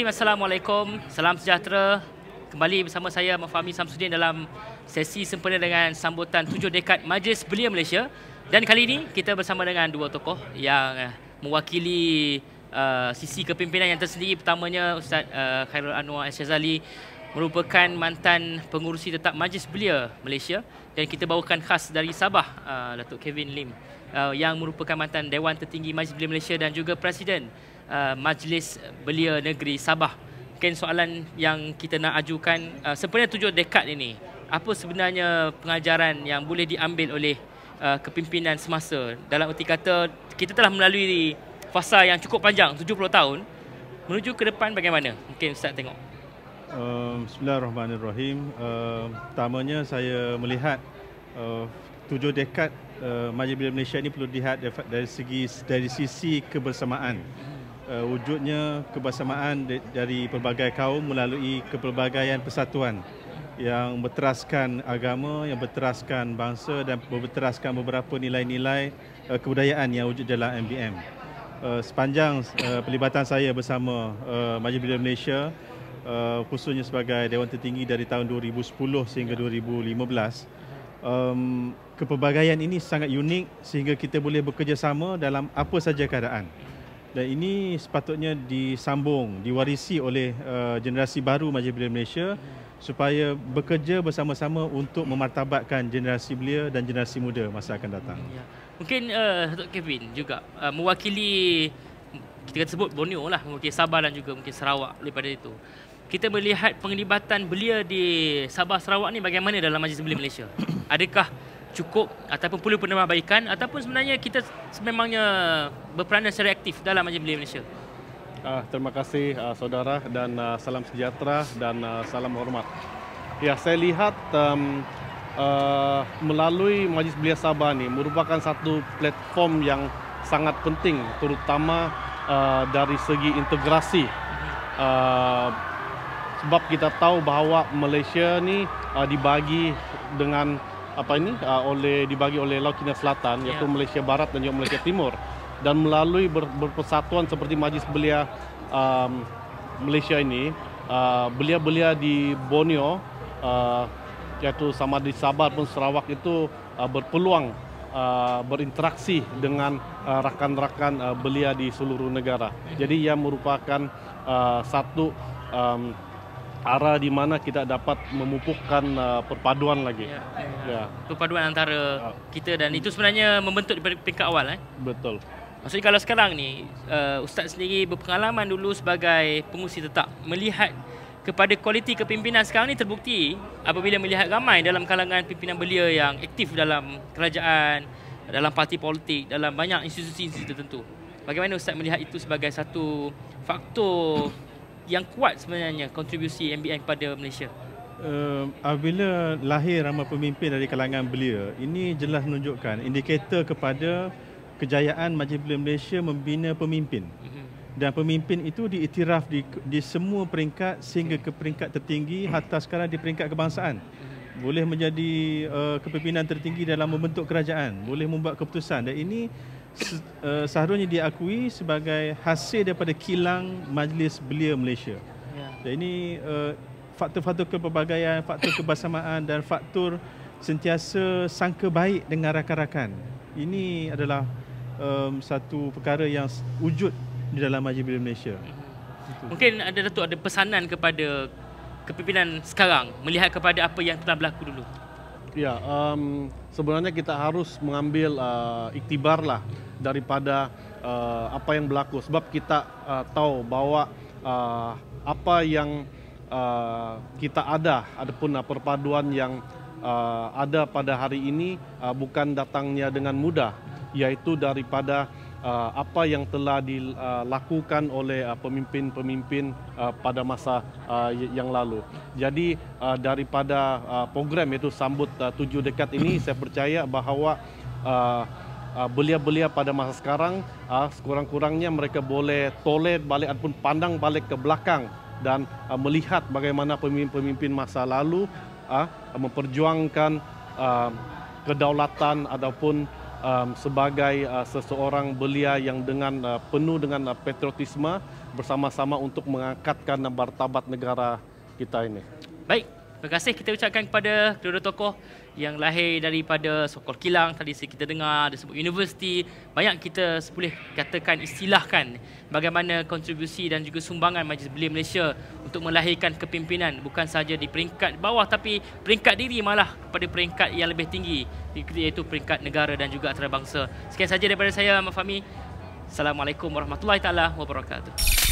Bismillahirrahmanirrahim. Assalamualaikum. Salam sejahtera. Kembali bersama saya Fahmi Samsudin dalam sesi sempena dengan sambutan 7 dekad Majlis Belia Malaysia. Dan kali ini kita bersama dengan dua tokoh yang mewakili sisi kepimpinan yang tersendiri. Pertamanya Ustaz Khairul Anwar Syazali merupakan mantan pengurusi tetap Majlis Belia Malaysia, dan kita bawakan khas dari Sabah Datuk Kevin Lim yang merupakan mantan Dewan Tertinggi Majlis Belia Malaysia dan juga Presiden Majlis Belia Negeri Sabah. Mungkin soalan yang kita nak ajukan, sempena 7 dekad ini, apa sebenarnya pengajaran yang boleh diambil oleh kepimpinan semasa? Dalam erti kata, kita telah melalui fasa yang cukup panjang, 70 tahun. Menuju ke depan bagaimana? Mungkin Ustaz tengok. Bismillahirrahmanirrahim. Pertamanya saya melihat 7 dekad Majlis Belia Malaysia ini perlu dilihat dari sisi kebersamaan. Wujudnya kebersamaan dari pelbagai kaum melalui kepelbagaian persatuan yang berteraskan agama, yang berteraskan bangsa dan berteraskan beberapa nilai-nilai kebudayaan yang wujud dalam MBM. Sepanjang pelibatan saya bersama Majlis Belia Malaysia, khususnya sebagai Dewan Tertinggi dari tahun 2010 sehingga 2015, kepelbagaian ini sangat unik sehingga kita boleh bekerjasama dalam apa saja keadaan. Dan ini sepatutnya disambung, diwarisi oleh generasi baru Majlis Belia Malaysia supaya bekerja bersama-sama untuk memartabatkan generasi belia dan generasi muda masa akan datang. Ya. Mungkin Datuk Kevin juga mewakili, kita sebut Borneo lah, mungkin Sabah dan juga mungkin Sarawak daripada itu. Kita melihat penglibatan belia di Sabah Sarawak ni bagaimana dalam Majlis Belia Malaysia? Adakah cukup ataupun perlu penambahbaikan, ataupun sebenarnya kita sememangnya berperanan secara aktif dalam Majlis Belia Malaysia? Terima kasih saudara, dan salam sejahtera dan salam hormat. Ya, saya lihat melalui Majlis Belia Sabah ni merupakan satu platform yang sangat penting, terutama dari segi integrasi. Sebab kita tahu bahawa Malaysia ni dibagi dengan dibagi oleh Laut Cina Selatan, iaitu Malaysia Barat dan juga Malaysia Timur. Dan melalui berpersatuan seperti Majlis Belia Malaysia ini, belia-belia di Borneo, iaitu sama di Sabah pun Sarawak itu berpeluang berinteraksi dengan rakan-rakan belia di seluruh negara. Jadi ia merupakan satu arah di mana kita dapat memupukkan perpaduan lagi. Ya. Perpaduan antara kita, dan itu sebenarnya membentuk daripada peringkat awal. Betul. Maksudnya kalau sekarang ni, Ustaz sendiri berpengalaman dulu sebagai pengurusi tetap, melihat kepada kualiti kepimpinan sekarang ni terbukti apabila melihat ramai dalam kalangan pimpinan belia yang aktif dalam kerajaan, dalam parti politik, dalam banyak institusi-institusi tertentu. Bagaimana Ustaz melihat itu sebagai satu faktor yang kuat sebenarnya kontribusi MBM kepada Malaysia? Apabila lahir ramai pemimpin dari kalangan belia, ini jelas menunjukkan indikator kepada kejayaan Majlis Belia Malaysia membina pemimpin. Dan pemimpin itu diiktiraf di semua peringkat sehingga ke peringkat tertinggi, hatta sekarang di peringkat kebangsaan. Boleh menjadi kepimpinan tertinggi dalam membentuk kerajaan, boleh membuat keputusan, dan ini seharusnya diakui sebagai hasil daripada kilang Majlis Belia Malaysia. Dan ini faktor-faktor kepelbagaian, faktor kebersamaan dan faktor sentiasa sangka baik dengan rakan-rakan. Ini adalah satu perkara yang wujud di dalam Majlis Belia Malaysia. Mungkin Datuk ada pesanan kepada kepimpinan sekarang melihat kepada apa yang telah berlaku dulu. Ya, sebenarnya kita harus mengambil iktibar lah daripada apa yang berlaku, sebab kita tahu bahawa apa yang kita adapun perpaduan yang ada pada hari ini bukan datangnya dengan mudah, iaitu daripada apa yang telah dilakukan oleh pemimpin-pemimpin pada masa yang lalu. Jadi daripada program iaitu sambut 7 dekad ini, saya percaya bahawa belia-belia pada masa sekarang sekurang-kurangnya mereka boleh toleh balik ataupun pandang balik ke belakang dan melihat bagaimana pemimpin-pemimpin masa lalu memperjuangkan kedaulatan ataupun sebagai seseorang belia yang dengan penuh dengan patriotisme bersama-sama untuk mengangkatkan martabat negara kita ini. Baik, terima kasih kita ucapkan kepada kedua-dua tokoh yang lahir daripada Sokol Kilang. Tadi kita dengar ada sebut universiti. Banyak kita boleh katakan, istilahkan bagaimana kontribusi dan juga sumbangan Majlis Belia Malaysia untuk melahirkan kepimpinan bukan sahaja di peringkat bawah tapi peringkat diri malah pada peringkat yang lebih tinggi, iaitu peringkat negara dan juga antarabangsa. Sekian saja daripada saya, Ahmad Fahmi. Assalamualaikum warahmatullahi taala wabarakatuh.